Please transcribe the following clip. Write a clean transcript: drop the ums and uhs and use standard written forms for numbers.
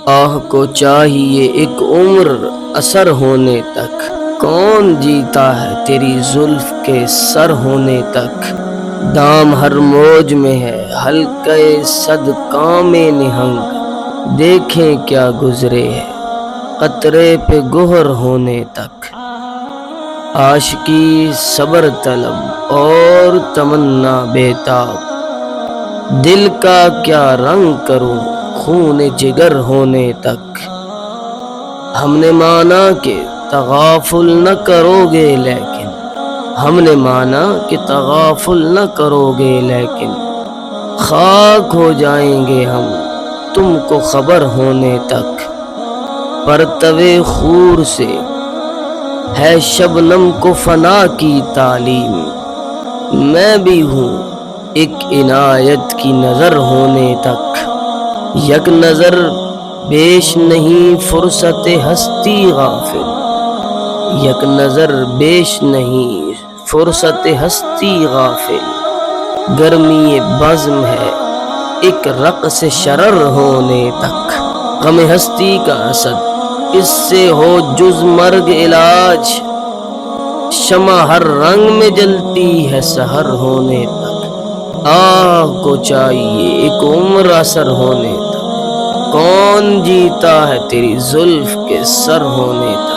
آہ کو چاہیے ایک عمر اثر ہونے تک، کون جیتا ہے تیری زلف کے سر ہونے تک۔ دام ہر موج میں ہے حلقہ صد کام نہنگ، دیکھیں کیا گزرے ہے قطرے پہ گہر ہونے تک۔ عاشقی صبر طلب اور تمنا بیتاب، دل کا کیا رنگ کروں خون جگر ہونے تک۔ ہم نے مانا کہ تغافل نہ کرو گے لیکن، ہم نے مانا کہ تغافل نہ کرو گے لیکن، خاک ہو جائیں گے ہم تم کو خبر ہونے تک۔ پرتو خور سے ہے شبنم کو فنا کی تعلیم، میں بھی ہوں ایک عنایت کی نظر ہونے تک۔ یک نظر بیش نہیں فرصت ہستی غافل، یک نظر بیش نہیں فرصت ہستی غافل، گرمی بزم ہے ایک رقص شرر ہونے تک۔ غم ہستی کا اسد اس سے ہو جز مرگ علاج، شمع ہر رنگ میں جلتی ہے سحر ہونے تک۔ آہ کو چاہیے ایک عمر اثر ہونے تک، کون جیتا ہے تیری زلف کے سر ہونے تک۔